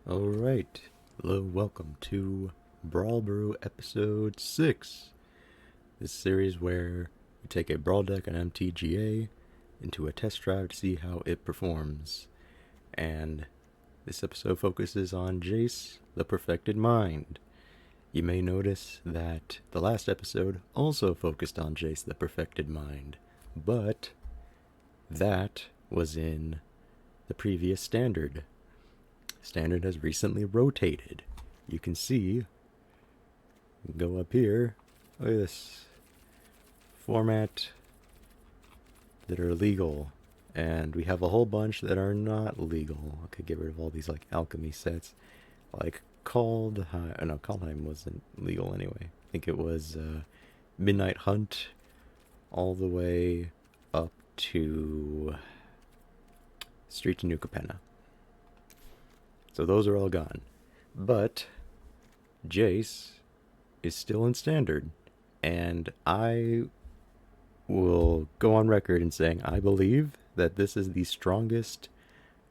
Alright, hello, welcome to Brawl Brew episode 6. This series where we take a Brawl deck on MTGA into a test drive to see how it performs. And this episode focuses on Jace, the Perfected Mind. You may notice that the last episode also focused on Jace, the Perfected Mind, but that was in the previous standard. Standard has recently rotated. You can see, go up here, look at this format that are legal, and we have a whole bunch that are not legal. I could get rid of all these like alchemy sets, like Kaldheim wasn't legal anyway. I think it was Midnight Hunt all the way up to Street to New Capenna. So those are all gone. But Jace is still in standard. And I will go on record in saying I believe that this is the strongest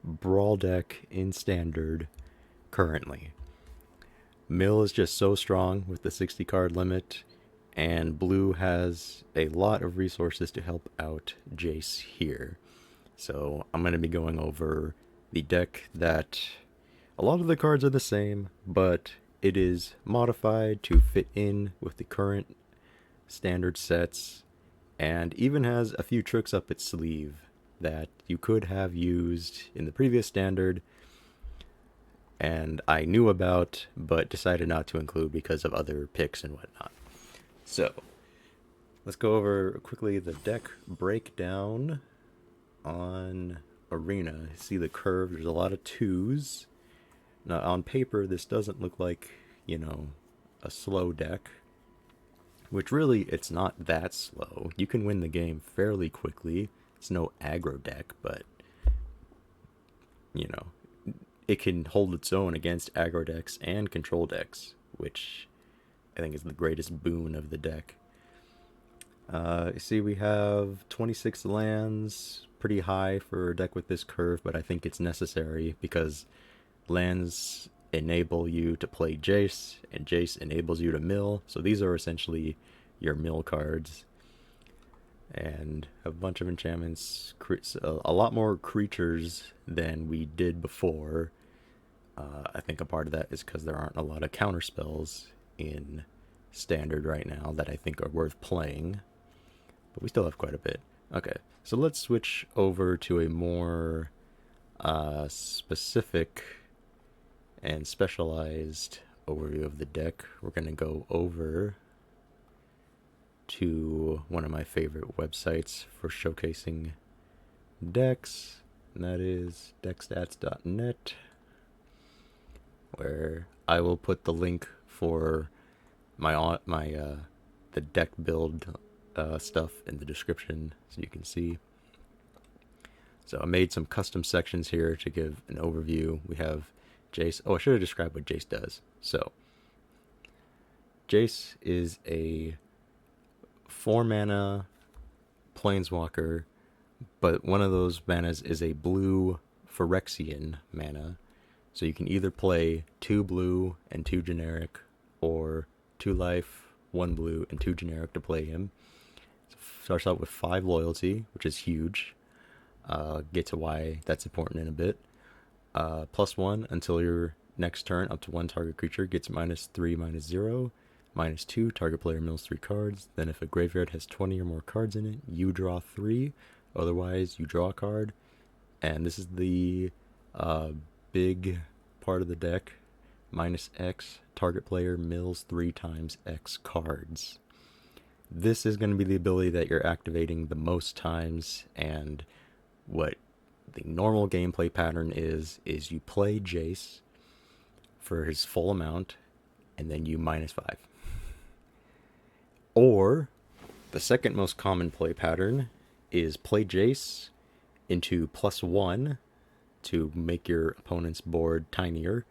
Brawl deck in standard currently. Mill is just so strong with the 60 card limit, and Blue has a lot of resources to help out Jace here. So I'm going to be going over the deck that a lot of the cards are the same, but it is modified to fit in with the current standard sets, and even has a few tricks up its sleeve that you could have used in the previous standard, and I knew about, but decided not to include because of other picks and whatnot. So, let's go over quickly the deck breakdown on Arena. See the curve, there's a lot of twos. Now, on paper, this doesn't look like, a slow deck. Which really, it's not that slow. You can win the game fairly quickly. It's no aggro deck, but, it can hold its own against aggro decks and control decks, which I think is the greatest boon of the deck. You see, we have 26 lands, pretty high for a deck with this curve, but I think it's necessary because lands enable you to play Jace, and Jace enables you to mill. So these are essentially your mill cards. And a bunch of enchantments, a lot more creatures than we did before. I think a part of that is because there aren't a lot of counter spells in standard right now that I think are worth playing. But we still have quite a bit. Okay, so let's switch over to a more specific and specialized overview of the deck. We're going to go over to one of my favorite websites for showcasing decks, and that is deckstats.net, where I will put the link for my the deck build stuff in the description so you can see. So I made some custom sections here to give an overview. We have Jace. Oh, I should have described what Jace does. So, Jace is a 4-mana planeswalker, but one of those manas is a blue Phyrexian mana. So you can either play 2 blue and 2 generic, or 2 life, 1 blue, and 2 generic to play him. So starts out with 5 loyalty, which is huge. Get to why that's important in a bit. +1 until your next turn, up to 1 target creature gets -3, -0. -2, target player mills 3 cards. Then if a graveyard has 20 or more cards in it, you draw 3. Otherwise, you draw a card. And this is the big part of the deck. -X, target player mills 3 times X cards. This is going to be the ability that you're activating the most times, and what the normal gameplay pattern is you play Jace for his full amount, and then you -5. Or, the second most common play pattern is play Jace into +1 to make your opponent's board tinier,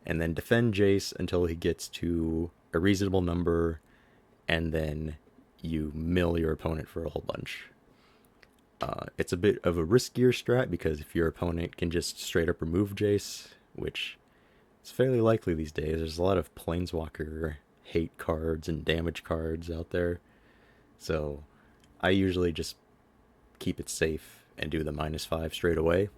and then defend Jace until he gets to a reasonable number, and then you mill your opponent for a whole bunch. It's a bit of a riskier strat because if your opponent can just straight up remove Jace, which It's fairly likely these days. There's a lot of Planeswalker hate cards and damage cards out there. So I usually just keep it safe and do the -5 straight away.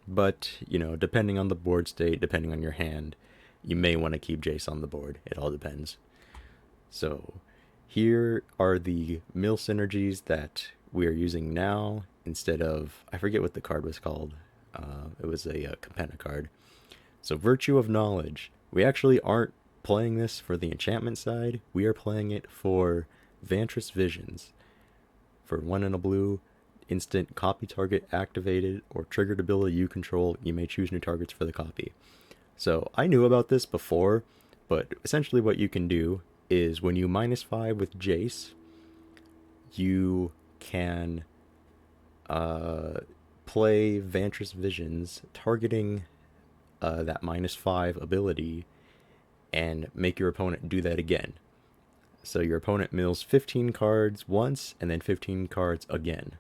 But, depending on the board state, depending on your hand, you may want to keep Jace on the board. It all depends. So here are the mill synergies that we are using now instead of, I forget what the card was called. It was a Capenna card. So Virtue of Knowledge. We actually aren't playing this for the enchantment side. We are playing it for Vantress Visions. For 1 and a blue, instant copy target activated or triggered ability you control, you may choose new targets for the copy. So I knew about this before, but essentially what you can do is when you -5 with Jace, you can play Vantress Visions targeting that -5 ability and make your opponent do that again. So your opponent mills 15 cards once and then 15 cards again,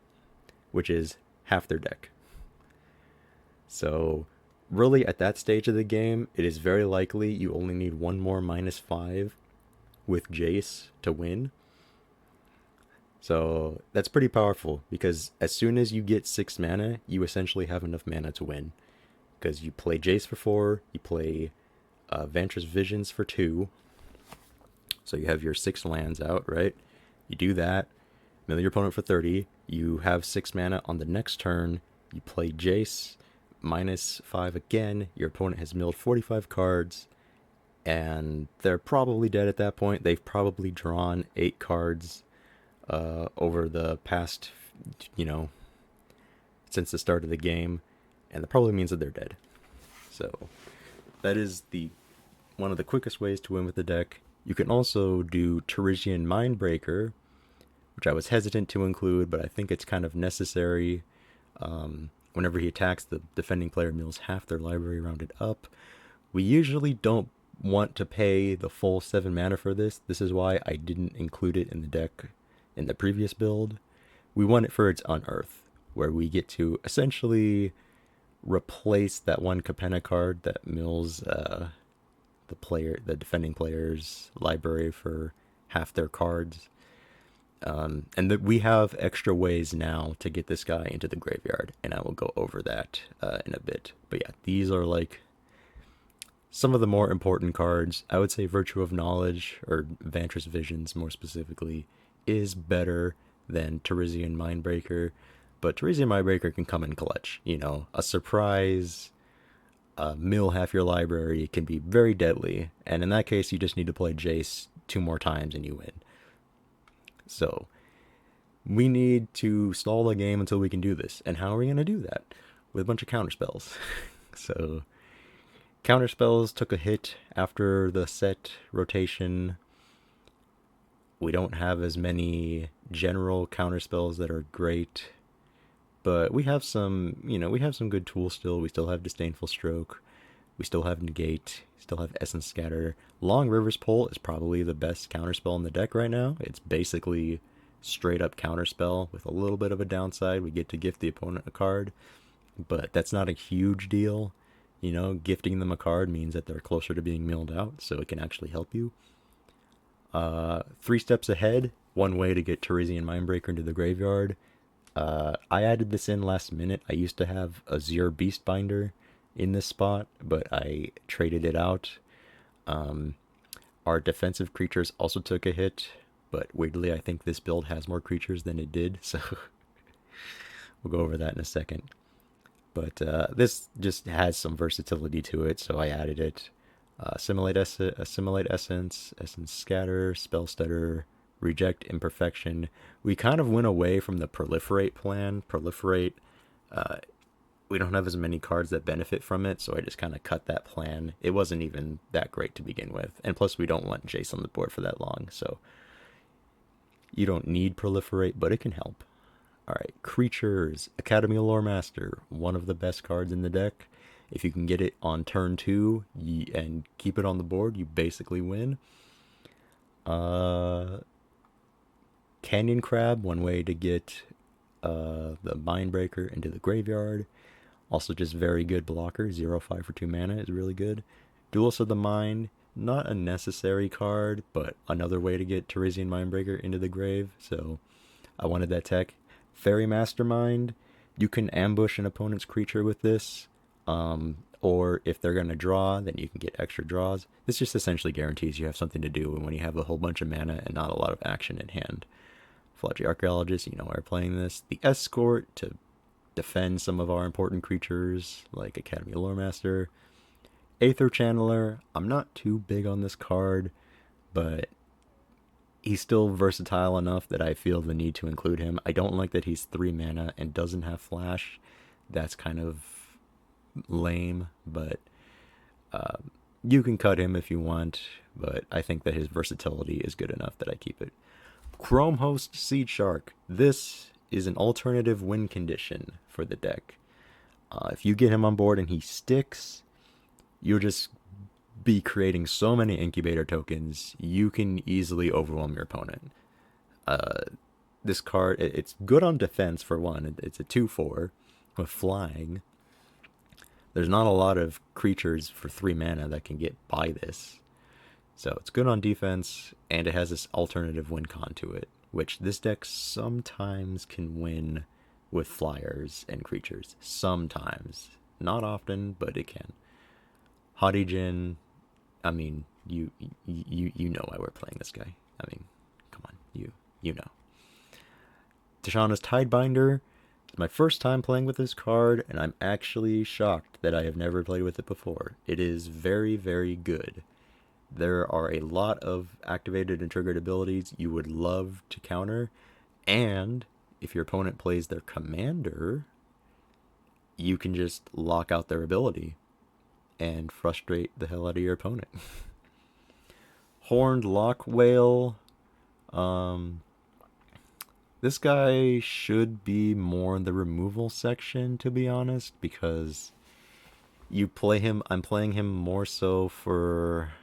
which is half their deck. So really at that stage of the game, it is very likely you only need one more -5 with Jace to win. So that's pretty powerful because as soon as you get 6 mana, you essentially have enough mana to win. Because you play Jace for 4, you play Vantress Visions for 2. So you have your 6 lands out, right? You do that, mill your opponent for 30. You have 6 mana on the next turn. You play Jace, -5 again. Your opponent has milled 45 cards. And they're probably dead at that point. They've probably drawn 8 cards over the past, since the start of the game. And that probably means that they're dead. So that is one of the quickest ways to win with the deck. You can also do Tarisian Mindbreaker, which I was hesitant to include, but I think it's kind of necessary. Whenever he attacks, the defending player mills half their library rounded up. We usually don't want to pay the full 7 mana for this. This is why I didn't include it in the deck in the previous build. We want it for its Unearth, where we get to essentially replace that one Capenna card that mills the defending player's library for half their cards. And that we have extra ways now to get this guy into the graveyard, and I will go over that in a bit. But yeah, these are like some of the more important cards. I would say Virtue of Knowledge, or Vantress Visions more specifically, is better than Tarisian Mindbreaker. But Tarisian Mindbreaker can come in clutch. A surprise mill half your library can be very deadly. And in that case, you just need to play Jace 2 more times and you win. So we need to stall the game until we can do this. And how are we going to do that? With a bunch of counterspells. So counterspells took a hit after the set rotation. We don't have as many general counterspells that are great, but we have some, we have some good tools still. We still have Disdainful Stroke. We still have Negate. Still have Essence Scatter. Long River's Pull is probably the best counterspell in the deck right now. It's basically straight up counterspell with a little bit of a downside. We get to gift the opponent a card, but that's not a huge deal. Gifting them a card means that they're closer to being milled out, so it can actually help you. 3 steps ahead, one way to get Tarisian Mindbreaker into the graveyard. I added this in last minute. I used to have a Azure Beastbinder in this spot, but I traded it out. Our defensive creatures also took a hit, but weirdly I think this build has more creatures than it did, so we'll go over that in a second. But this just has some versatility to it, so I added it. Assimilate Essence, Essence Scatter, Spell Stutter, Reject Imperfection. We kind of went away from the Proliferate plan. Proliferate, we don't have as many cards that benefit from it, so I just kind of cut that plan. It wasn't even that great to begin with. And plus we don't want Jace on the board for that long, so you don't need Proliferate, but it can help. Alright, Creatures, Academy of Lore Master, one of the best cards in the deck. If you can get it on turn 2 and keep it on the board, you basically win. Canyon Crab, one way to get the Mindbreaker into the graveyard. Also just very good blocker, 0/5 for 2 mana is really good. Duelist of the Mind, not a necessary card, but another way to get Teresian Mindbreaker into the grave, so I wanted that tech. Fairy Mastermind, you can ambush an opponent's creature with this, or if they're going to draw, then you can get extra draws. This just essentially guarantees you have something to do when you have a whole bunch of mana and not a lot of action in hand. Flodgy Archaeologist, you know why we're playing this. The Escort, to defend some of our important creatures, like Academy Loremaster. Aether Channeler, I'm not too big on this card, but he's still versatile enough that I feel the need to include him. I don't like that he's 3 mana and doesn't have flash. That's kind of lame, but you can cut him if you want, but I think that his versatility is good enough that I keep it. Chrome Host Seed Shark. This is an alternative win condition for the deck. If you get him on board and he sticks, you'll just be creating so many incubator tokens, you can easily overwhelm your opponent. This card, it's good on defense for one. It's a 2/4 with flying. There's not a lot of creatures for 3 mana that can get by this. So it's good on defense, and it has this alternative win con to it, which this deck sometimes can win with flyers and creatures. Sometimes. Not often, but it can. Haughty Djinn, I mean, you know why we're playing this guy. I mean, come on, you know. Tishana's Tidebinder. It's my first time playing with this card, and I'm actually shocked that I have never played with it before. It is very, very good. There are a lot of activated and triggered abilities you would love to counter, and if your opponent plays their commander, you can just lock out their ability and frustrate the hell out of your opponent. Horned Lock Whale. This guy should be more in the removal section, to be honest, because you play him. I'm playing him more so for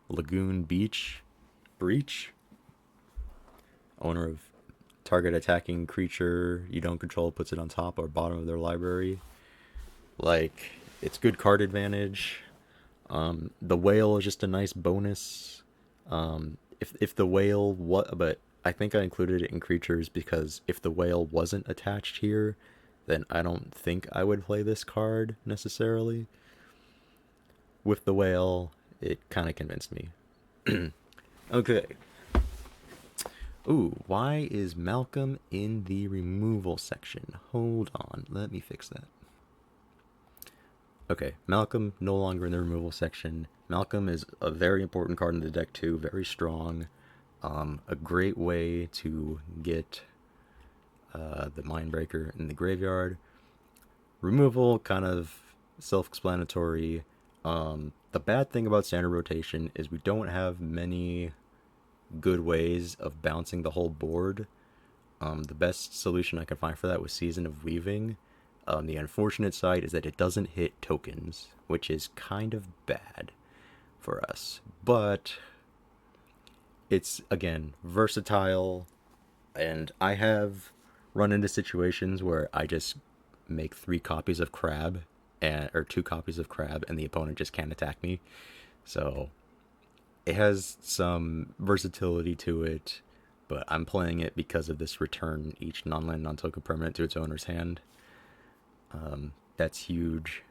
Lagoon Breach. Owner of target attacking creature you don't control puts it on top or bottom of their library. Like, it's good card advantage. The whale is just a nice bonus. If the whale, but I think I included it in creatures because if the whale wasn't attached here, then I don't think I would play this card necessarily. With the whale, it kind of convinced me. Okay. Ooh, why is Malcolm in the removal section? Hold on, let me fix that. Okay, Malcolm no longer in the removal section. Malcolm is a very important card in the deck too, very strong. A great way to get the Mindbreaker in the graveyard. Removal, kind of self-explanatory. The bad thing about standard rotation is we don't have many good ways of bouncing the whole board. The best solution I could find for that was Season of Weaving. The unfortunate side is that it doesn't hit tokens, which is kind of bad for us. But it's, again, versatile, and I have run into situations where I just make 3 copies of Crab, or 2 copies of Crab, and the opponent just can't attack me. So it has some versatility to it, but I'm playing it because of this return each non-land, non-token permanent to its owner's hand. That's huge.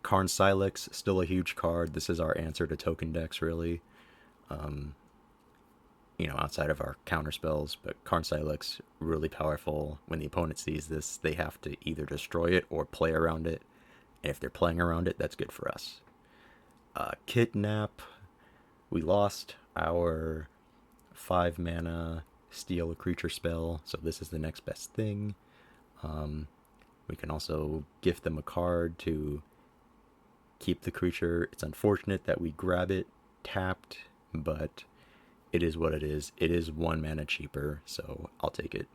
Karn Silex, still a huge card. This is our answer to token decks, really. Outside of our counter spells, but Karn Silex, really powerful. When the opponent sees this, they have to either destroy it or play around it. And if they're playing around it, that's good for us. Kidnap. We lost our 5 mana steal a creature spell, so this is the next best thing. We can also gift them a card to keep the creature. It's unfortunate that we grab it tapped, but it is what it is. It is 1 mana cheaper, so I'll take it.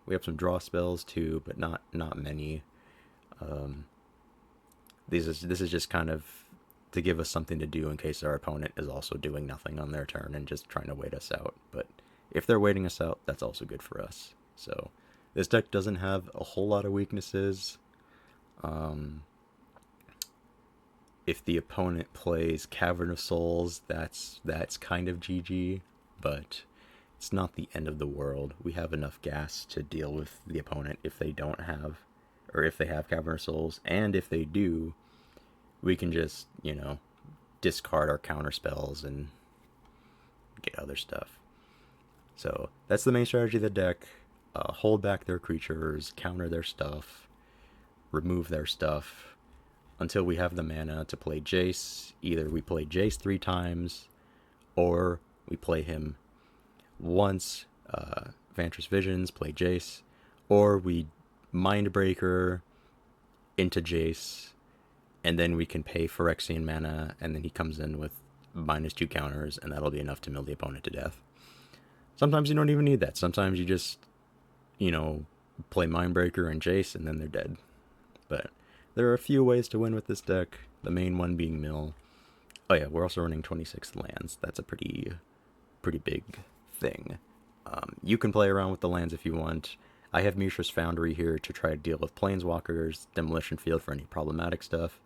We have some draw spells too, but not many. This is just kind of to give us something to do in case our opponent is also doing nothing on their turn and just trying to wait us out. But if they're waiting us out, that's also good for us. So this deck doesn't have a whole lot of weaknesses. if the opponent plays Cavern of Souls, that's kind of GG, but it's not the end of the world. We have enough gas to deal with the opponent if they don't have, or if they have Cavern of Souls, and if they do, we can just, discard our counter spells and get other stuff. So that's the main strategy of the deck. Hold back their creatures, counter their stuff, remove their stuff, until we have the mana to play Jace. Either we play Jace 3 times, or we play him once, Vantress Visions, play Jace, or we Mindbreaker into Jace, and then we can pay Phyrexian mana, and then he comes in with -2 counters, and that'll be enough to mill the opponent to death. Sometimes you don't even need that. Sometimes you just, play Mindbreaker and Jace, and then they're dead. But there are a few ways to win with this deck, the main one being mill. Oh yeah, we're also running 26 lands. That's a pretty big thing. You can play around with the lands if you want. I have Mishra's Foundry here to try to deal with Planeswalkers, Demolition Field for any problematic stuff,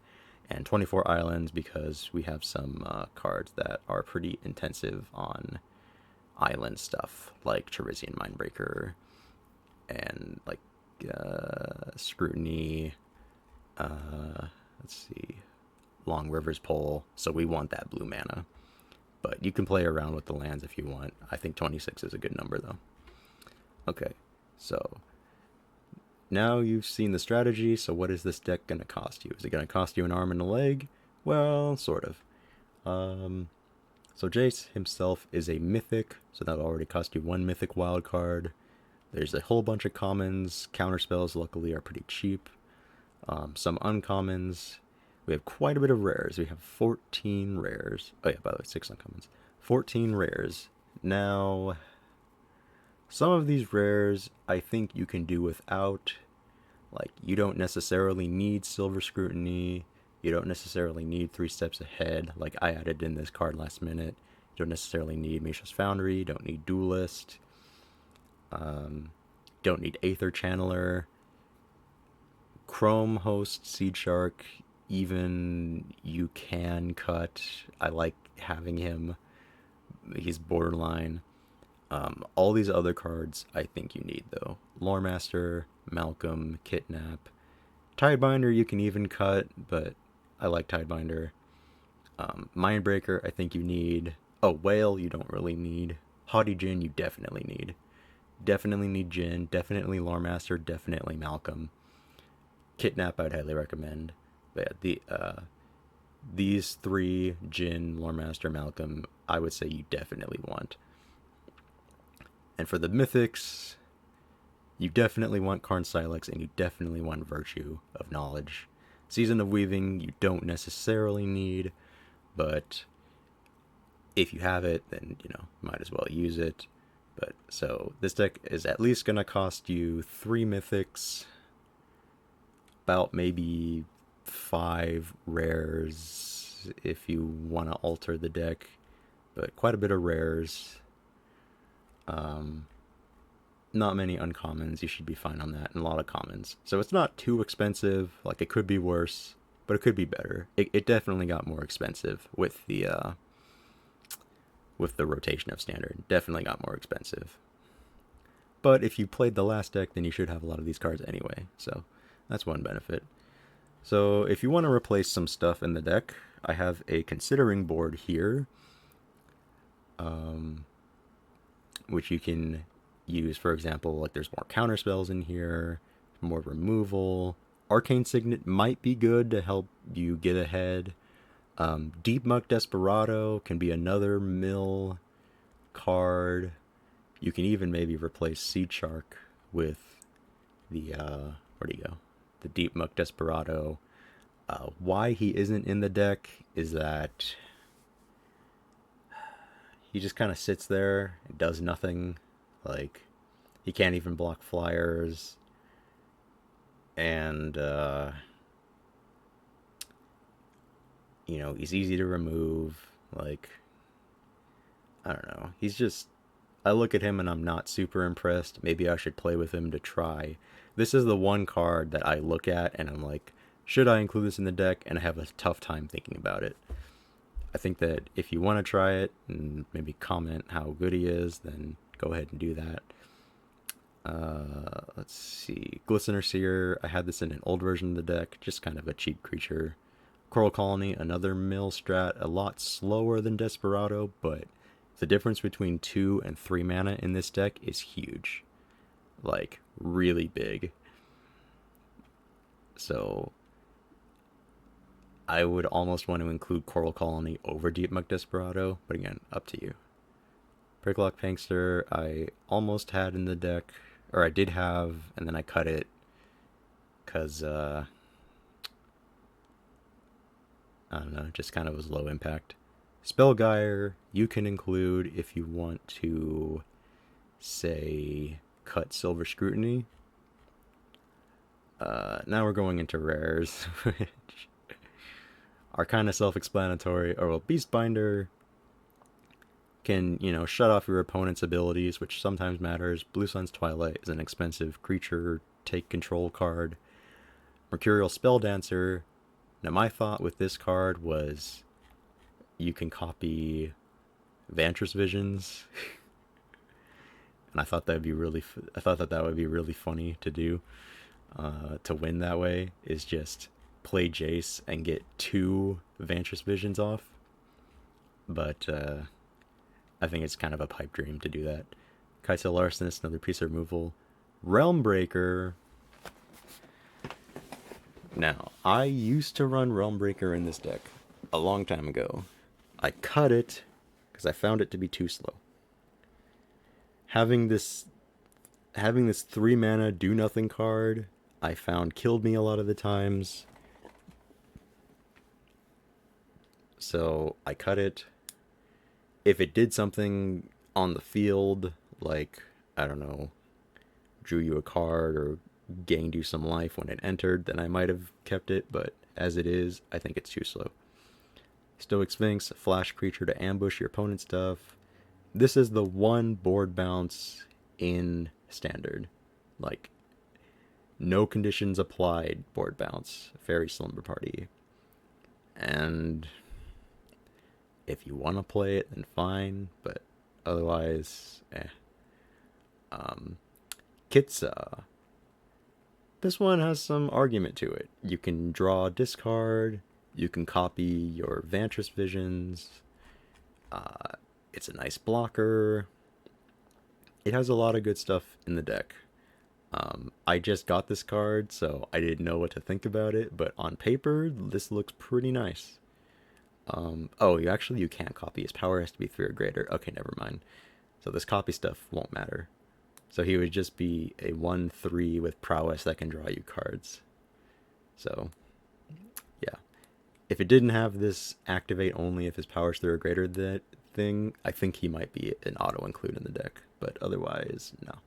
and 24 islands because we have some cards that are pretty intensive on island stuff, like Cherisian Mindbreaker, and like Scrutiny, let's see, Long River's Pole, so we want that blue mana. But you can play around with the lands if you want. I think 26 is a good number, though. Okay, so now you've seen the strategy, so what is this deck going to cost you? Is it going to cost you an arm and a leg? Well, sort of. So Jace himself is a mythic, so that'll already cost you 1 mythic wild card. There's a whole bunch of commons. Counterspells, luckily, are pretty cheap. Some uncommons. We have quite a bit of rares. We have 14 rares. Oh yeah, by the way, 6 uncommons. 14 rares. Now, some of these rares I think you can do without. Like, you don't necessarily need Silver Scrutiny. You don't necessarily need 3 steps ahead, like I added in this card last minute. You don't necessarily need Mishra's Foundry. You don't need Duelist. Don't need Aether Channeler. Chrome Host, Seed Shark, even you can cut. I like having him. He's borderline. All these other cards I think you need, though. Loremaster, Malcolm, Kidnap. Tidebinder you can even cut, but I like Tidebinder. Mindbreaker I think you need. Oh, Whale you don't really need. Haughty Djinn you definitely need. Definitely need Djinn, definitely Loremaster, definitely Malcolm. Kidnap I'd highly recommend. But yeah, these 3, Djinn, Loremaster, Malcolm, I would say you definitely want. And for the mythics, you definitely want Karn Silex, and you definitely want Virtue of Knowledge. Season of Weaving you don't necessarily need, but if you have it, then, might as well use it. But so this deck is at least going to cost you 3 mythics, about maybe 5 rares if you want to alter the deck, but quite a bit of rares. Not many uncommons. You should be fine on that, and a lot of commons. So it's not too expensive. Like, it could be worse, but it could be better. It definitely got more expensive with the rotation of standard. Definitely got more expensive. But if you played the last deck, then you should have a lot of these cards anyway. So that's one benefit. So if you want to replace some stuff in the deck, I have a Considering board here, which you can use. For example, like, there's more counter spells in here, more removal. Arcane Signet might be good to help you get ahead. Deep Muck Desperado can be another mill card. You can even maybe replace Seed Shark with the where'd he go? The Deep Muck Desperado. Why he isn't in the deck is that he just kind of sits there and does nothing. Like, he can't even block flyers, and he's easy to remove. Like, I don't know. He's just, I look at him and I'm not super impressed. Maybe I should play with him to try. This is the one card that I look at and I'm like, should I include this in the deck? And I have a tough time thinking about it. I think that if you want to try it and maybe comment how good he is, then go ahead and do that. Let's see. Glistener Seer, I had this in an old version of the deck, just kind of a cheap creature. Coral Colony, another mill strat, a lot slower than Desperado, but the difference between 2 and 3 mana in this deck is huge. Like, really big. So, I would almost want to include Coral Colony over Deep Muck Desperado, but again, up to you. Pricklock Prankster, I almost had in the deck, or I did have, and then I cut it, because, I don't know, just kind of was low impact. Spellgyre, you can include if you want to, say, cut Silver Scrutiny. Now we're going into rares, which are kind of self-explanatory. Or, well, Beastbinder can, shut off your opponent's abilities, which sometimes matters. Blue Sun's Twilight is an expensive creature take control card. Mercurial Spelldancer. Now, my thought with this card was you can copy Vantress Visions, and I thought that would be really funny to do. To win that way is just play Jace and get 2 Vantress Visions off. But I think it's kind of a pipe dream to do that. Kai'Sa Larcenist, another piece of removal. Realmbreaker. Now, I used to run Realmbreaker in this deck a long time ago. I cut it because I found it to be too slow. Having this 3 mana do nothing card, I found killed me a lot of the times. So I cut it. If it did something on the field, like, I don't know, drew you a card or gained you some life when it entered, then I might have kept it, but as it is, I think it's too slow. Stoic Sphinx, a flash creature to ambush your opponent's stuff. This is the one board bounce in Standard. Like, no conditions applied board bounce. Fairy Slumber Party. And if you want to play it, then fine, but otherwise, Kitsa. This one has some argument to it. You can draw a discard, you can copy your Vantress Visions, it's a nice blocker. It has a lot of good stuff in the deck. I just got this card, so I didn't know what to think about it, but on paper, this looks pretty nice. You can't copy. His power has to be 3 or greater. Okay, never mind. So this copy stuff won't matter. So he would just be a 1/3 with prowess that can draw you cards. So, yeah. If it didn't have this activate only if his power's 3 or greater that thing, I think he might be an auto-include in the deck. But otherwise, no.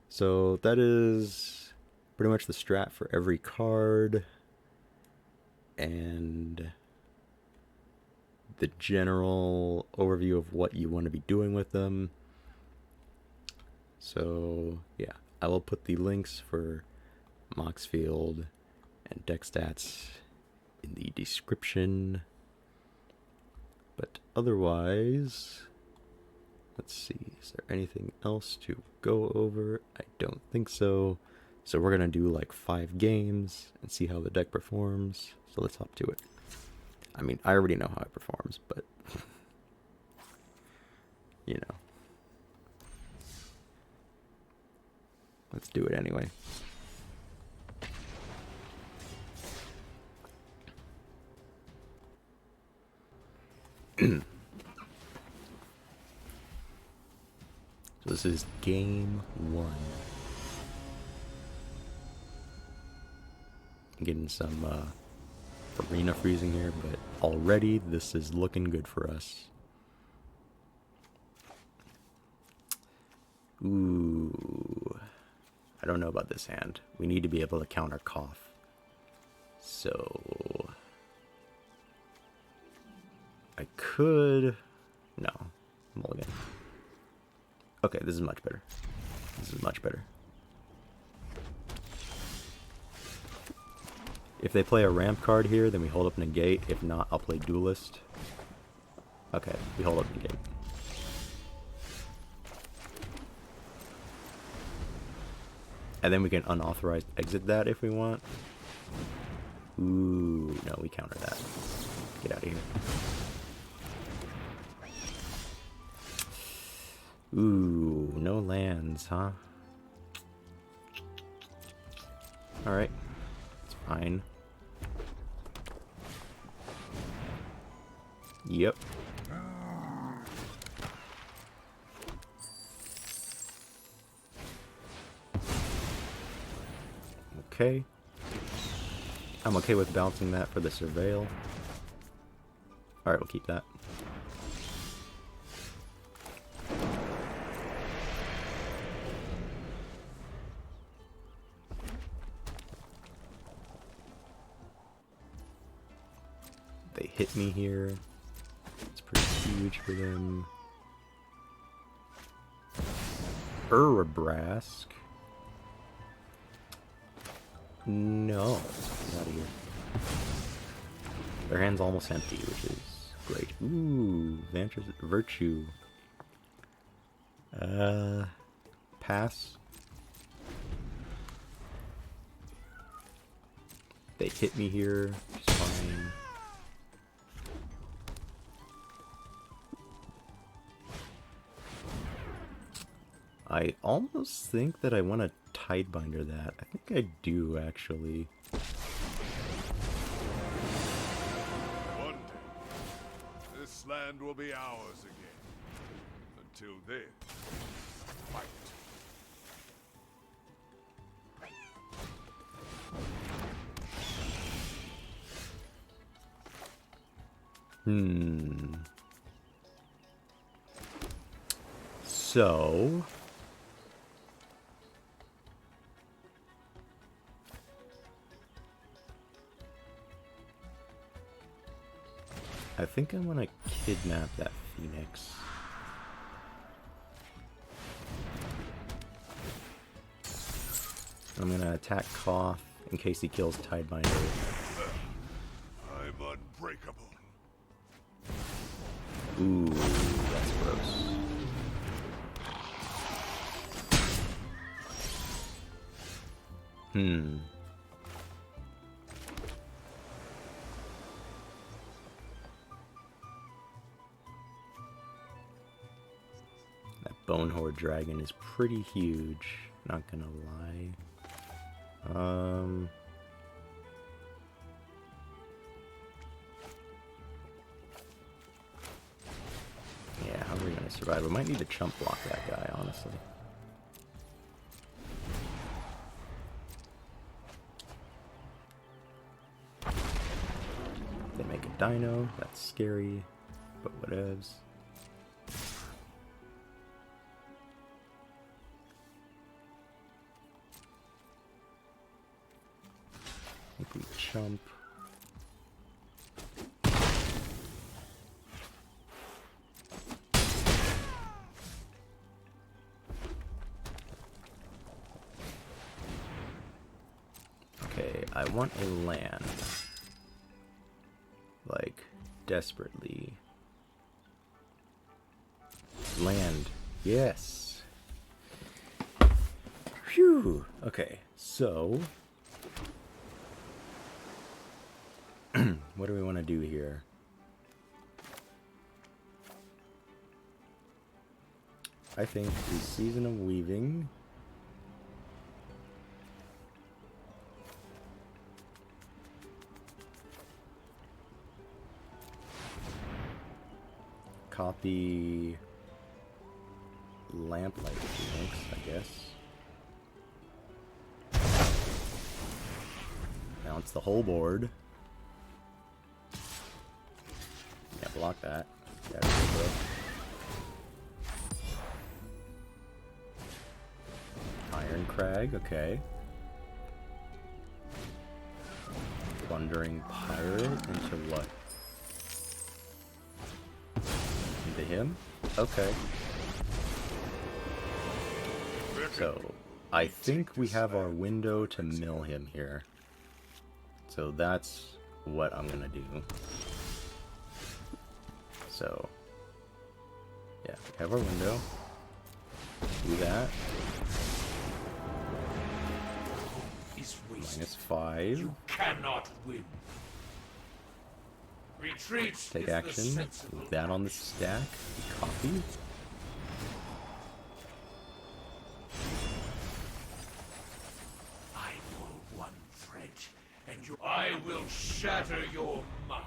So that is pretty much the strat for every card. And the general overview of what you want to be doing with them. So, yeah, I will put the links for Moxfield and deck stats in the description. But otherwise, let's see, is there anything else to go over? I don't think so. So we're going to do like 5 games and see how the deck performs. So let's hop to it. I mean, I already know how it performs, but, let's do it anyway. So this is game 1. I'm getting some arena freezing here, but already this is looking good for us. Ooh, I don't know about this hand. We need to be able to counter cough. So I could, no, mulligan. Okay, this is much better. This is much better. If they play a ramp card here, then we hold up negate. If not, I'll play duelist. Okay, we hold up negate. And then we can unauthorized exit that if we want. Ooh, no, we counter that. Get out of here. Ooh, no lands, huh? Alright, it's fine. Yep. Okay. I'm okay with bouncing that for the surveil. Alright, we'll keep that. They hit me here. It's pretty huge for them. Urabrask. No. Get out of here. Their hand's almost empty, which is great. Ooh, Vantra's Virtue. Pass. They hit me here, which is fine. I almost think that I want to Tidebinder that. I think I do, actually. One day, this land will be ours again. Until then, fight. So... I think I'm gonna kidnap that Phoenix. I'm gonna attack Koth in case he kills Tidebinder. I'm unbreakable. Ooh, that's gross. That Bonehorde Dragon is pretty huge, not gonna lie. Yeah, how are we gonna survive? We might need to chump block that guy, honestly. They make a dino, that's scary, but whatevs. I think we chump. Okay, I want a land. Like, desperately. Land. Yes. Phew. Okay, so... what do we want to do here? I think the Season of Weaving... Copy Lamplight Phoenix, I guess. Now it's the whole board. Yeah, block that. Yeah, Iron Crag, okay. Plundering Pirate into what? Into him? Okay. So, I think we have our window to mill him here. So that's what I'm gonna do. So, yeah, we have our window. Do that. -5. You cannot win. Retreat. Take action. Move that on the stack. Copy. I pull one thread, and I will shatter your mind.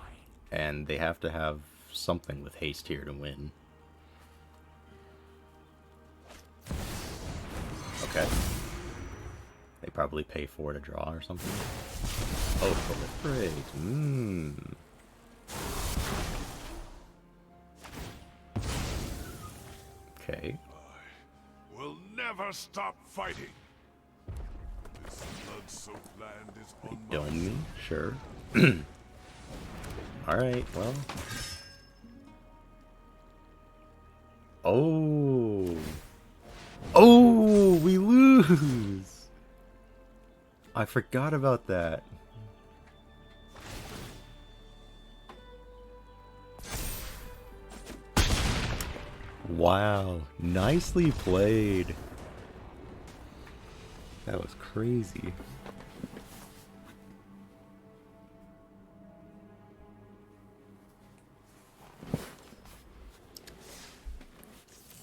And they have to have something with haste here to win. Okay. They probably pay 4 to draw or something. Oh, proliferate. Okay. We'll never stop fighting. This blood-soaked land is on my Dome me? Sure. Alright, well. Oh! Oh! We lose! I forgot about that. Wow. Nicely played. That was crazy.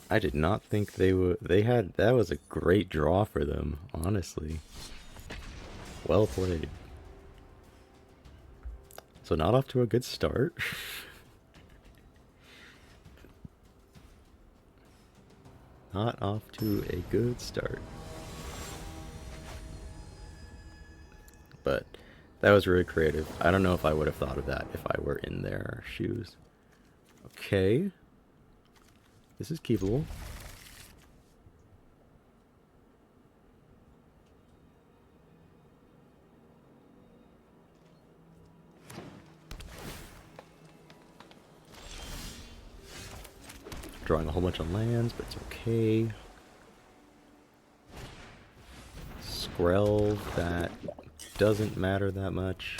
I did not think they would. That was a great draw for them, honestly. Well played. So not off to a good start. Not off to a good start. But that was really creative. I don't know if I would have thought of that if I were in their shoes. Okay. This is keepable. Drawing a whole bunch of lands, but it's okay. Skrell, that doesn't matter that much.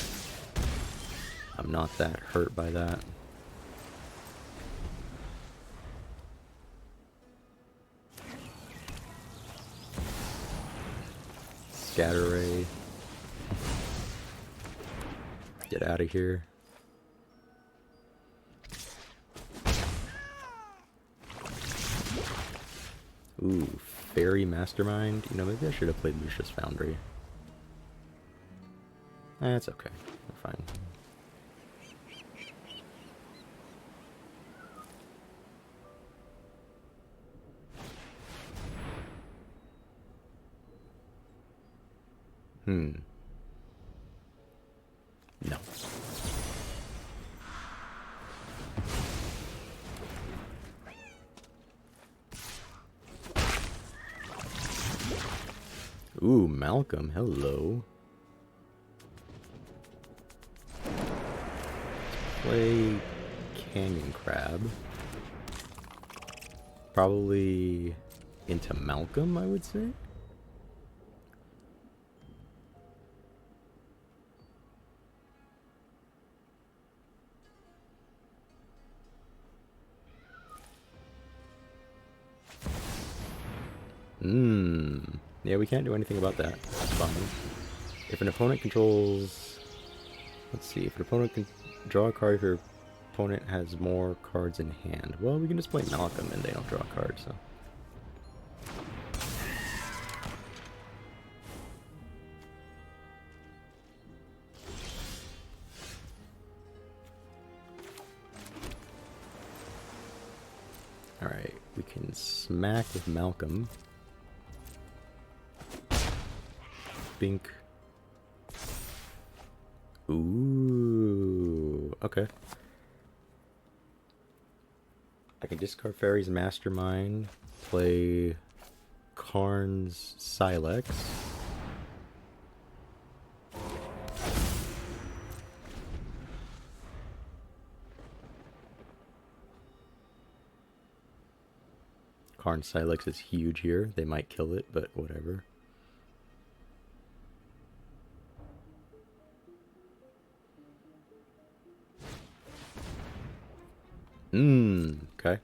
I'm not that hurt by that. Scatter Ray. Get out of here. Ooh, Fairy Mastermind. You know, maybe I should have played Lucius Foundry. That's okay. We're fine. No. Ooh, Malcolm, hello. Play Canyon Crab. Probably into Malcolm, I would say. Yeah, we can't do anything about that. That's fine. If an opponent controls... Let's see, if an opponent can draw a card if your opponent has more cards in hand. Well, we can just play Malcolm and they don't draw a card, so... Alright, we can smack with Malcolm. Bink. Ooh, okay. I can discard Fairy's Mastermind, play Karn's Silex. Karn's Silex is huge here. They might kill it, but whatever. Okay.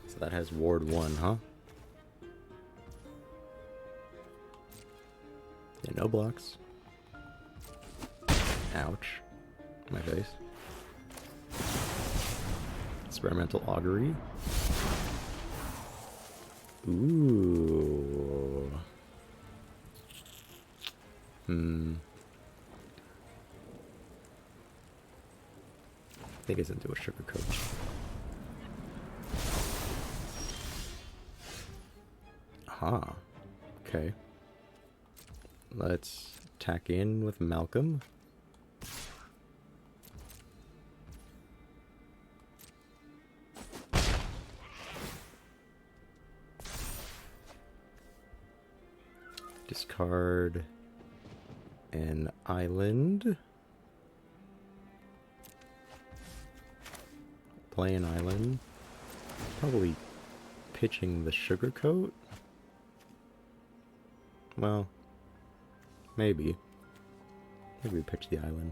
So that has Ward 1, huh? Yeah, no blocks. Ouch. My face. Experimental Augury. Ooh. I think it's into a sugar coat. Aha. Okay. Let's tack in with Malcolm. Discard an island. Play an island. Probably pitching the sugar coat. Well, maybe. Maybe we pitch the island.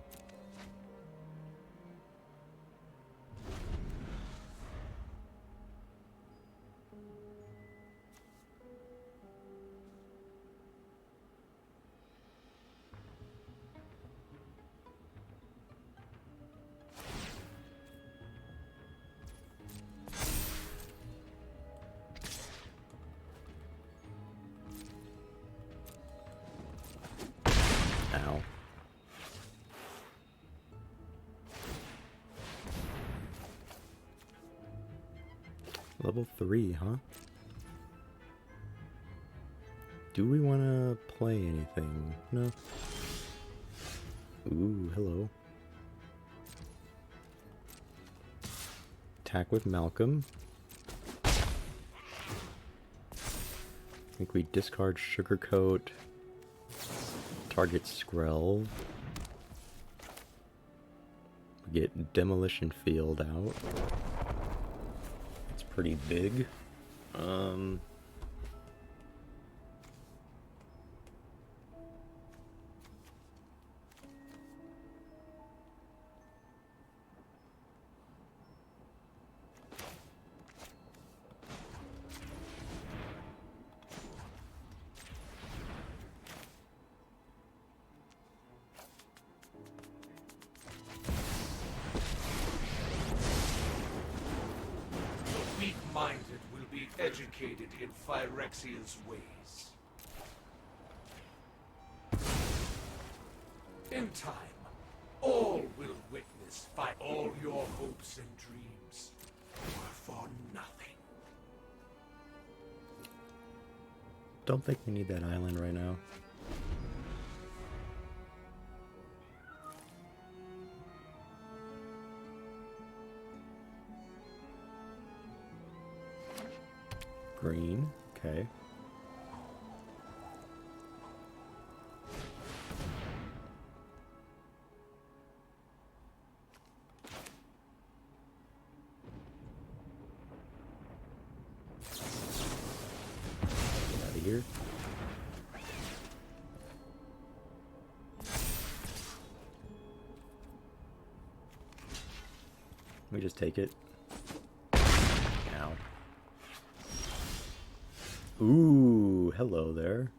Ow. Level 3, huh? Do we want to play anything? No. Ooh, hello. Attack with Malcolm. I think we discard Sugarcoat. Target Skrell. We get Demolition Field out. It's pretty big. Weak-minded will be educated in Phyrexia's ways. In time, all will witness by all your hopes and dreams were for nothing. Don't think we need that island right now. Green, okay. Get out of here. Let me just take it. Ow. Ooh, hello there.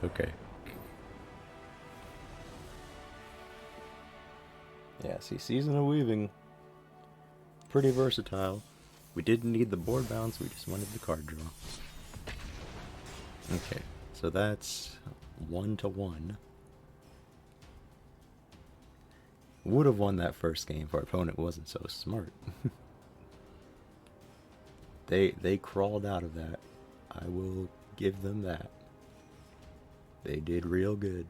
Okay. Yeah, see, Season of Weaving, pretty versatile. We didn't need the board bounce, we just wanted the card draw. Okay, so that's 1-1. Would have won that first game if our opponent wasn't so smart. They crawled out of that. I will give them that. They did real good.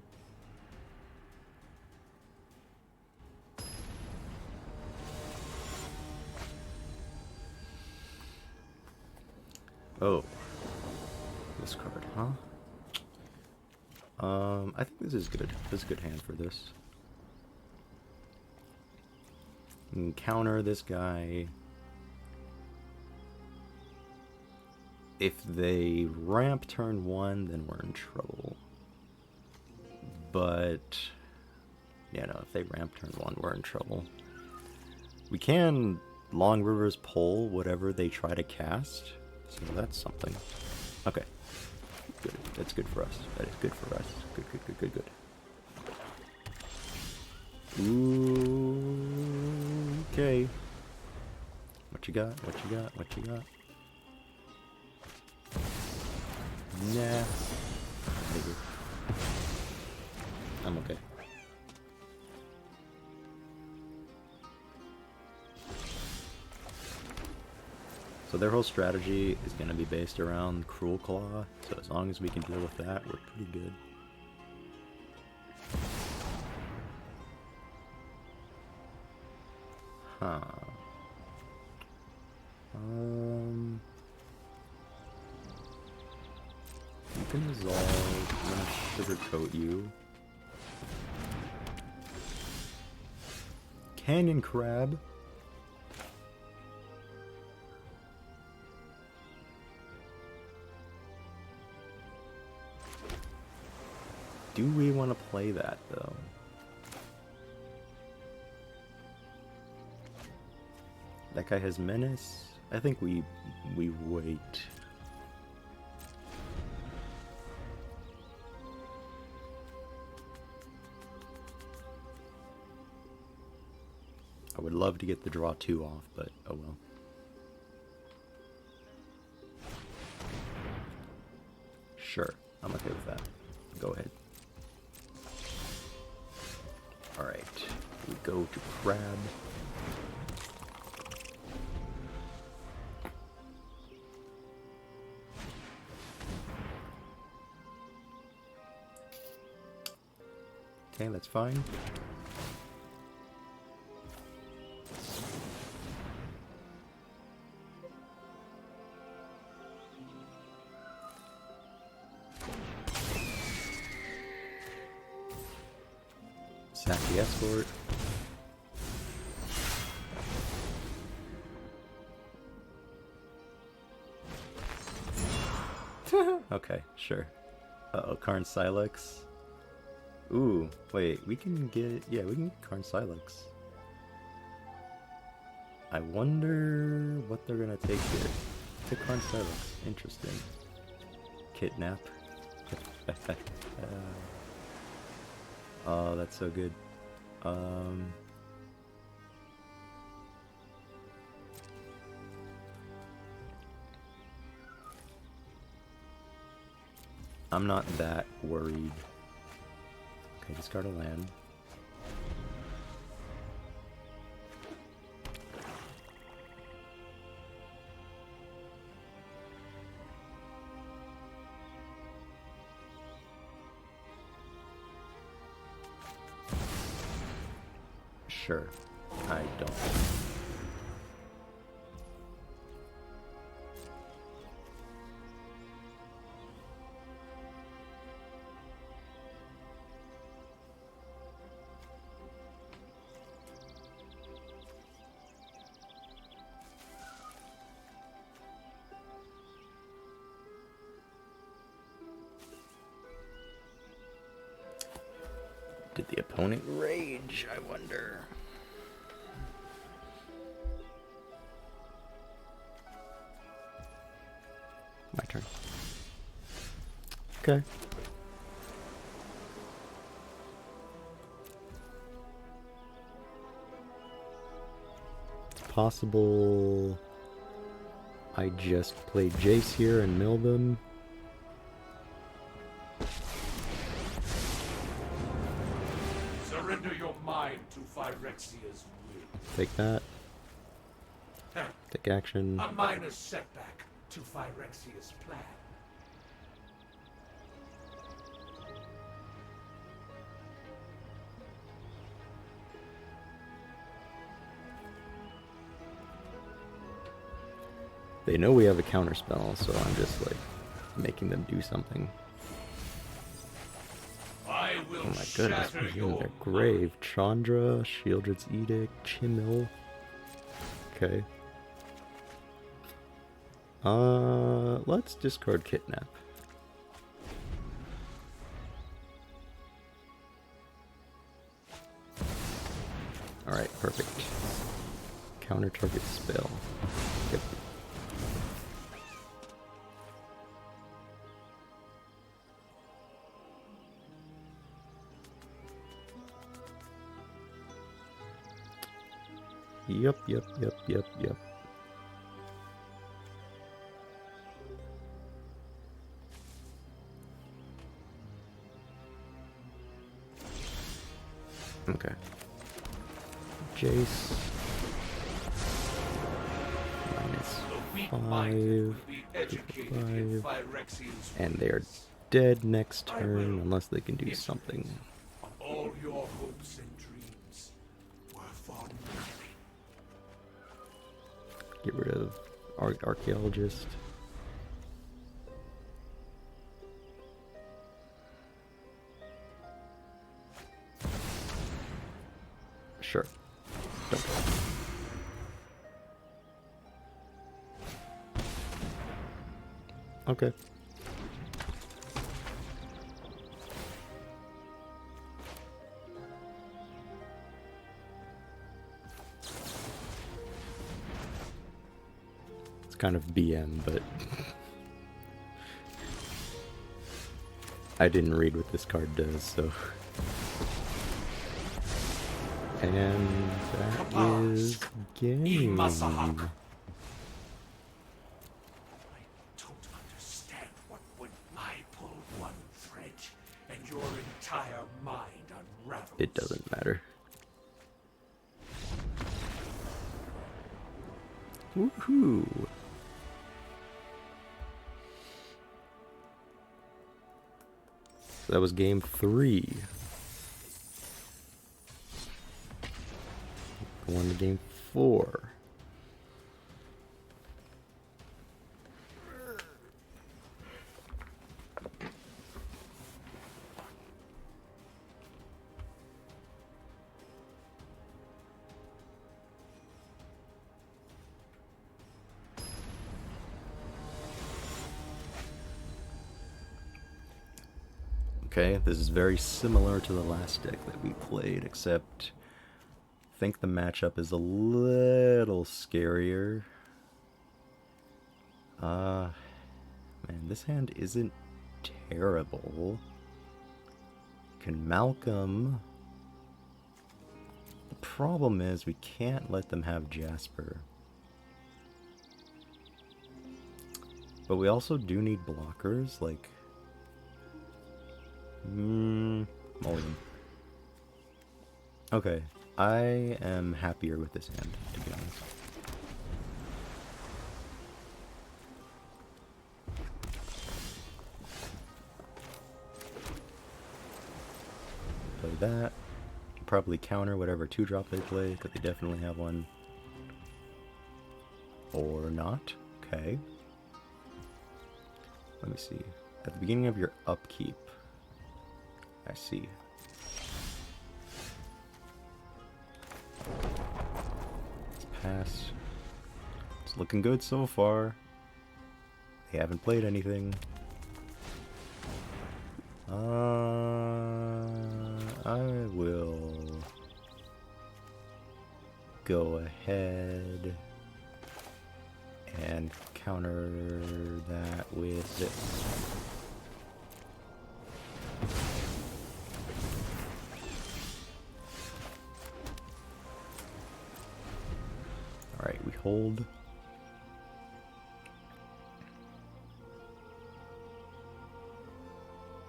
Oh. This card, huh? I think this is good. This is a good hand for this. Counter this guy. If they ramp turn 1, then we're in trouble. But yeah, no, if they ramp turn 1, we're in trouble. We can Long Rivers pull whatever they try to cast, so that's something. Okay, good. That's good for us. That is good for us. Good, good, good, good, good. Ooh, okay. What you got? What you got? What you got? Nah. Maybe. I'm okay. So their whole strategy is going to be based around Cruel Claw, so as long as we can deal with that, we're pretty good. Huh. You can resolve. I'm gonna sugarcoat you. Canyon Crab. Do we want to play that though? That guy has Menace. I think we wait. I would love to get the draw 2 off, but oh well. Sure, I'm okay with that. Go ahead. Alright, we go to Crab. Okay, that's fine. Sack the escort. Okay, sure. Uh-oh, Karn Silex. Ooh, wait, we can get... Yeah, we can get Karn Silex. I wonder what they're gonna take here. Take Karn Silex. Interesting. Kidnap. Oh, that's so good. I'm not that worried. Okay, discard a land. Sure, I don't. Did the opponent rage, I wonder? My turn. Okay. possible I just play Jace here and mill them. Surrender your mind to Phyrexia's will. Take that. Take action. A minor setback to Phyrexia's plan. They know we have a counterspell, so I'm just like making them do something. I will Oh my goodness, shatter we're in your their grave. Chandra, Shieldred's Edict, Chimil. Okay. Let's discard Kidnap. Alright, perfect. Counter target spell. Yep. Yep. Okay. Jace. -5. And they are dead next turn unless they can do something. All your hopes and dreams were for nothing. Get rid of Archaeologist. Sure. Don't. Okay. It's kind of BM, but I didn't read what this card does, so. And that is game. I don't understand what when I pull one thread and your entire mind unravels. It doesn't matter. Woohoo! So that was game 3. Go on to game 4. Okay, this is very similar to the last deck that we played, except I think the matchup is a little scarier. Man, this hand isn't terrible. Can Malcolm. The problem is we can't let them have Jasper. But we also do need blockers, like Mulligan. Okay, I am happier with this hand, to be honest. Play that. Probably counter whatever 2-drop they play, because they definitely have one. Or not. Okay. Let me see. At the beginning of your upkeep, I see. Let's pass. It's looking good so far. They haven't played anything. I will go ahead and counter that with this. told.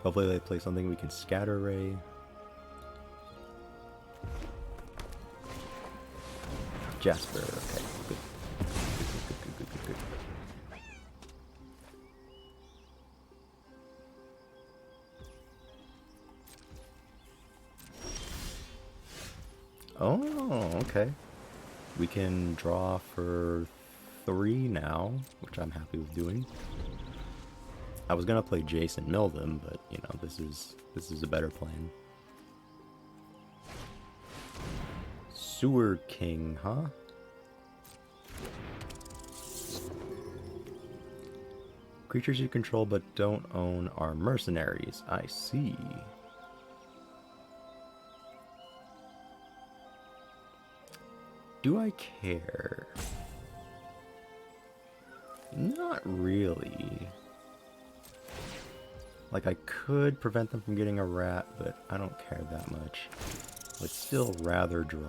Hopefully they play something we can scatter ray. Jasper, okay, good. Good. Oh, okay. We can draw for 3 now, which I'm happy with doing. I was gonna play Jace and mill them, but you know, this is a better plan. Sewer King, huh? Creatures you control but don't own are mercenaries. I see. Do I care? Not really. Like, I could prevent them from getting a rat, but I don't care that much. Would still rather draw.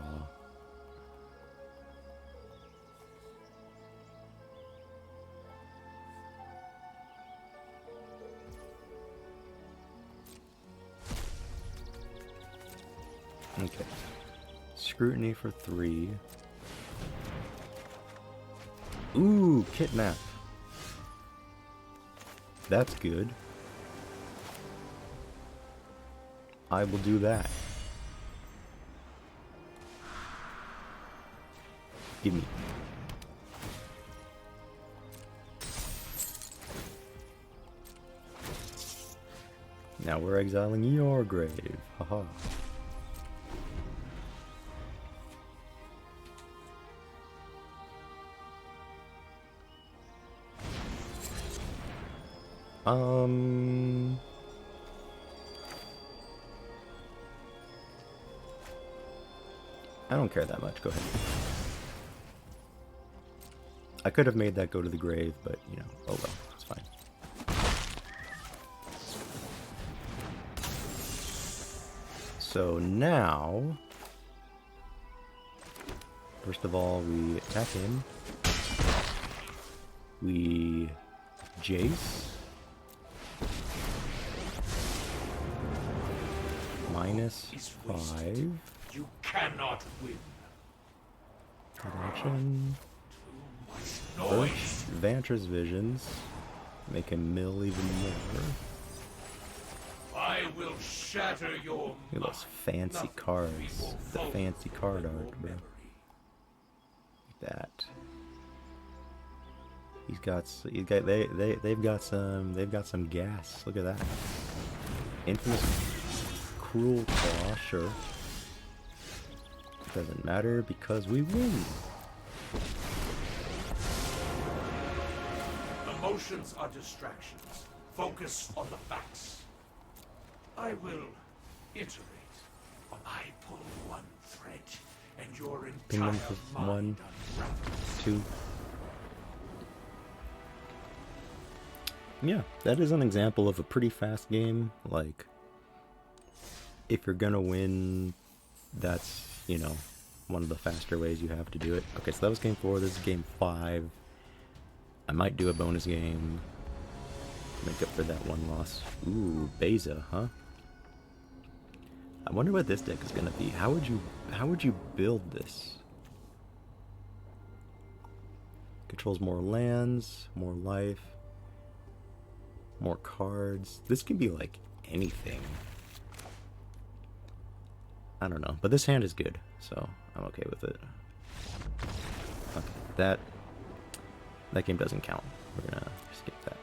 Okay. Scrutiny for 3. Ooh, kidnap. That's good. I will do that. Give me. Now we're exiling your grave. Haha. I don't care that much. Go ahead. I could have made that go to the grave, but, you know, oh well, it's fine. So now, first of all, we attack him. We Jace. -5. You cannot win. Action. Noise. Vantra's Visions. Make him mill even more. I will shatter your Look at those fancy cards. The fancy card art, bro. Like that. They've got some gas. Look at that. Infamous Cruel Claw, sure. Doesn't matter because we win. Emotions are distractions. Focus on the facts. I will iterate. I pull one thread, and your Ping them entire for mind 1, unravels. 2. Yeah, that is an example of a pretty fast game. Like, if you're gonna win, that's, you know, one of the faster ways you have to do it. Okay, so that was game 4. This is game 5. I might do a bonus game to make up for that one loss. Ooh, Beza, huh? I wonder what this deck is gonna be. How would you build this? Controls more lands, more life, more cards. This can be like anything. I don't know, but this hand is good, so I'm okay with it. Okay, that game doesn't count. We're gonna skip that.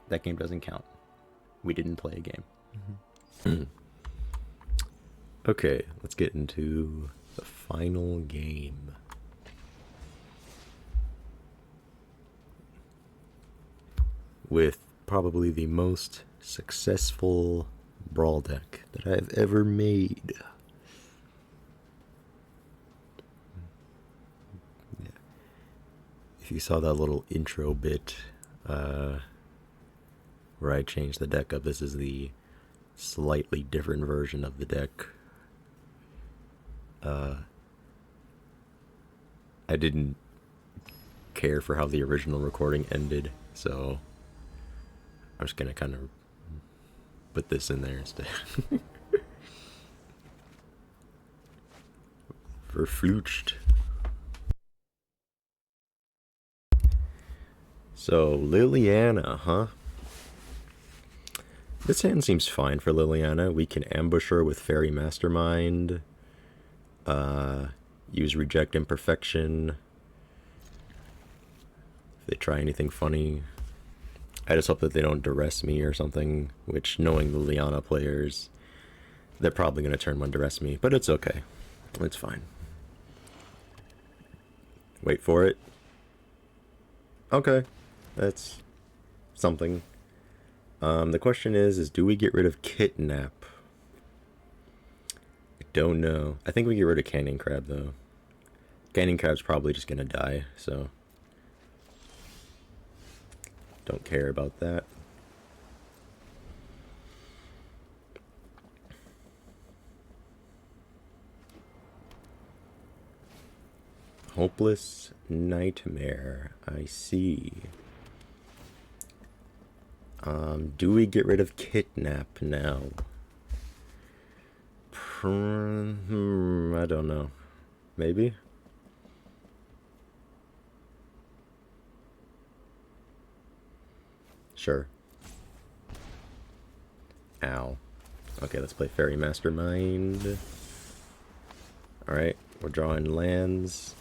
That game doesn't count. We didn't play a game. Okay, let's get into the final game. With probably the most successful Brawl deck that I've ever made. Yeah. If you saw that little intro bit where I changed the deck up, this is the slightly different version of the deck. I didn't care for how the original recording ended, so I'm just gonna kind of put this in there instead. Verfluched. So, Liliana, huh? This hand seems fine for Liliana. We can ambush her with Fairy Mastermind. Use Reject Imperfection. If they try anything funny. I just hope that they don't duress me or something, which, knowing Liliana players, they're probably going to turn one duress me, but it's okay. It's fine. Wait for it. Okay. That's something. The question is do we get rid of Kidnap? I don't know. I think we get rid of Canyon Crab, though. Canyon Crab's probably just gonna die, so don't care about that. Hopeless Nightmare. I see. Do we get rid of Kidnap now? I don't know. Maybe? Sure. Ow. Okay, let's play Fairy Mastermind. Alright, we're drawing lands,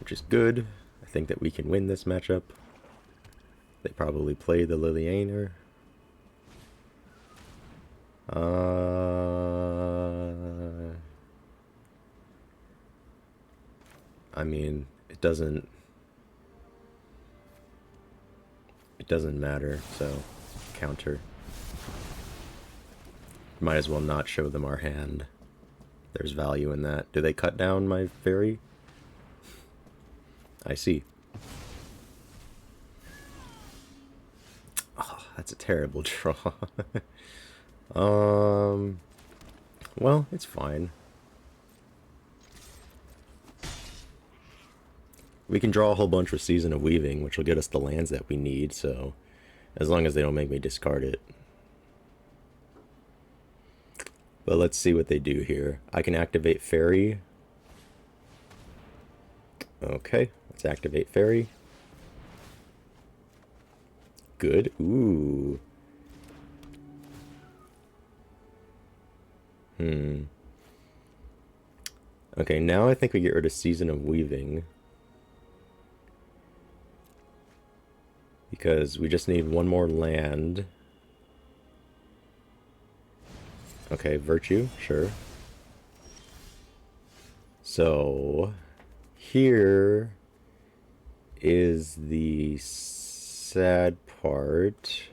which is good. I think that we can win this matchup. They probably play the Lilianer. I mean, it doesn't matter, so counter. Might as well not show them our hand. There's value in that. Do they cut down my fairy? I see. Oh, that's a terrible draw. Well, it's fine. We can draw a whole bunch with Season of Weaving, which will get us the lands that we need, so as long as they don't make me discard it. But let's see what they do here. I can activate Fairy. Okay, let's activate Fairy. Good. Ooh. Okay, now I think we get rid of Season of Weaving. Because we just need one more land. Okay, Virtue, sure. So, here is the sad part.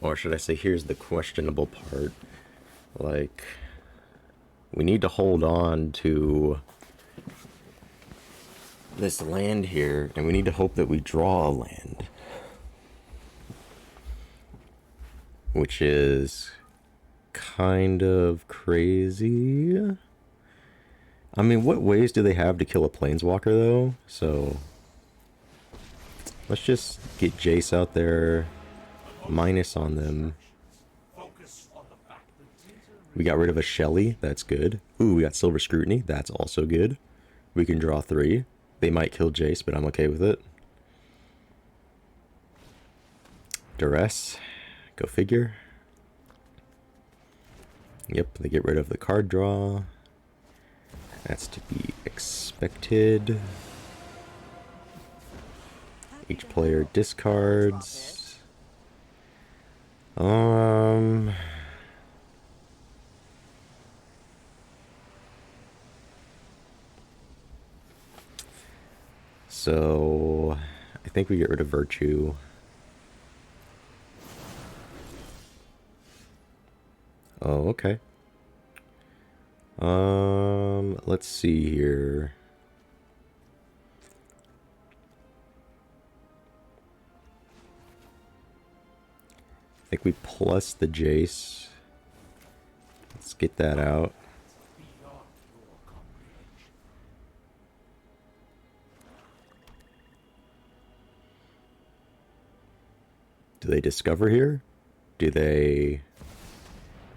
Or should I say, here's the questionable part. Like, we need to hold on to this land here, and we need to hope that we draw a land. Which is kind of crazy. I mean, what ways do they have to kill a Planeswalker, though? So, let's just get Jace out there, minus on them. We got rid of a Shelly, that's good. Ooh, we got Silver Scrutiny, that's also good. We can draw 3. They might kill Jace, but I'm okay with it. Duress. Go figure. Yep, they get rid of the card draw. That's to be expected. Each player discards. So I think we get rid of Virtue. Oh, okay. Let's see here. I think we plus the Jace. get that out. Beyond your comprehension. Do they discover here? Do they...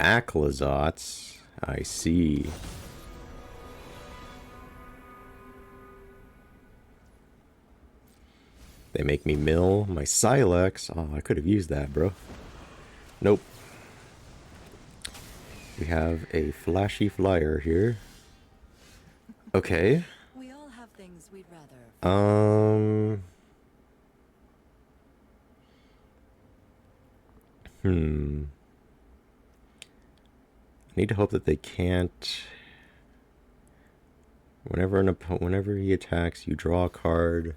Aclazots? I see. They make me mill my Silex. Oh, I could have used that, bro. Nope. We have a flashy flyer here. Okay. We all have things we'd rather. I need to hope that they can't. Whenever he attacks, you draw a card.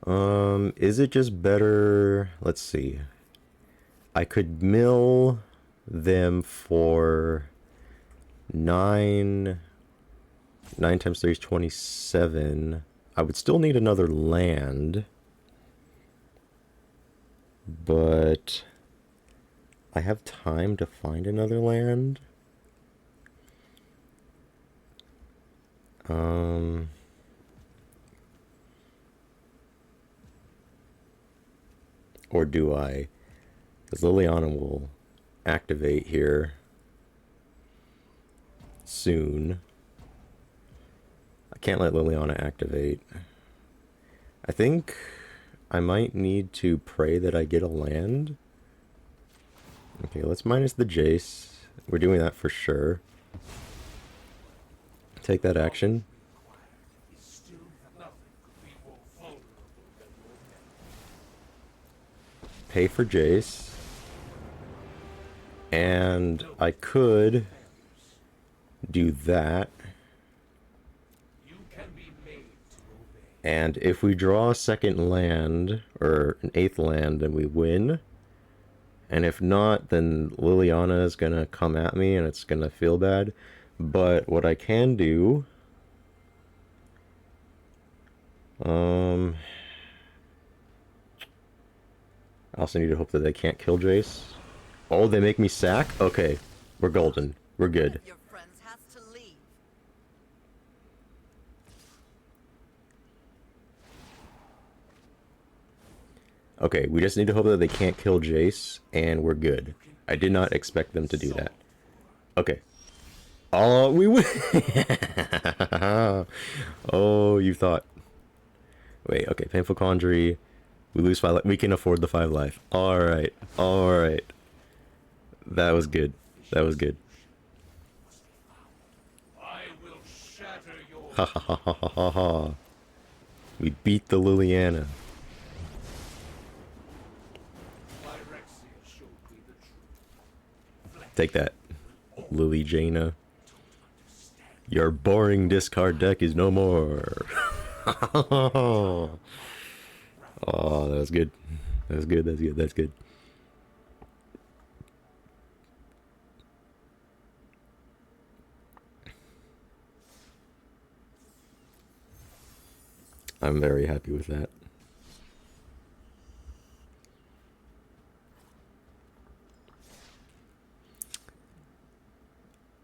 Is it just better? Let's see. I could mill them for 9 times 3 is 27. I would still need another land, but I have time to find another land. Or do I? Because Liliana will activate here soon. I can't let Liliana activate. I think I might need to pray that I get a land. Okay, let's minus the Jace. We're doing that for sure. Take that action. Pay for Jace. And I could do that. And if we draw a second land, or an 8th land, then we win. And if not, then Liliana is going to come at me and it's going to feel bad. But what I can do... I also need to hope that they can't kill Jace. Oh, they make me sack? Okay, we're golden. We're good. Your friends has to leave. Okay, we just need to hope that they can't kill Jace, and we're good. I did not expect them to do that. Okay. Oh, we win! Oh, you thought. Wait, okay, Painful Quandary. We lose 5 life. We can afford the 5 life. Alright, alright. That was good. That was good. I will shatter your Ha ha ha ha ha ha. We beat the Liliana. Phyrexia showed me the truth. Take that, Lily Jaina. Your boring discard deck is no more. Oh, that was good. That was good. That's good. That's good. I'm very happy with that.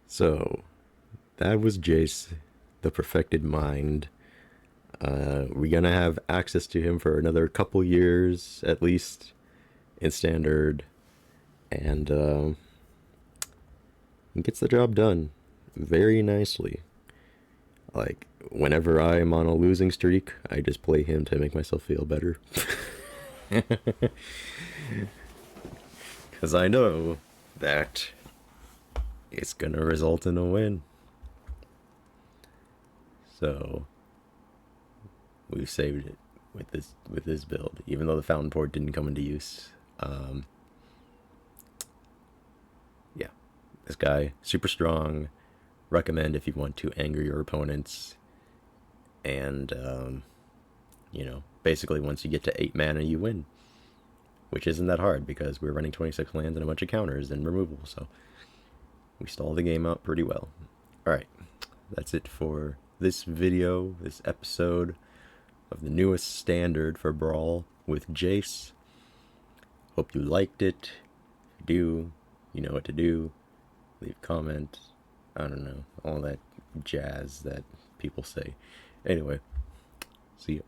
So, that was Jace, the Perfected Mind. We're gonna have access to him for another couple years, at least, in Standard. And, he gets the job done very nicely. Like, whenever I'm on a losing streak, I just play him to make myself feel better. Because I know that it's gonna result in a win. So we've saved it with this build, even though the Fountain Port didn't come into use. Yeah, this guy super strong. Recommend if you want to anger your opponents. And you know, basically once you get to 8 mana, you win, which isn't that hard because we're running 26 lands and a bunch of counters and removal, so we stall the game out pretty well. Alright, that's it for this video, this episode of the newest standard for Brawl with Jace. Hope you liked it. If you do, you know what to do. leave comment. I don't know, all that jazz that people say. Anyway, see ya.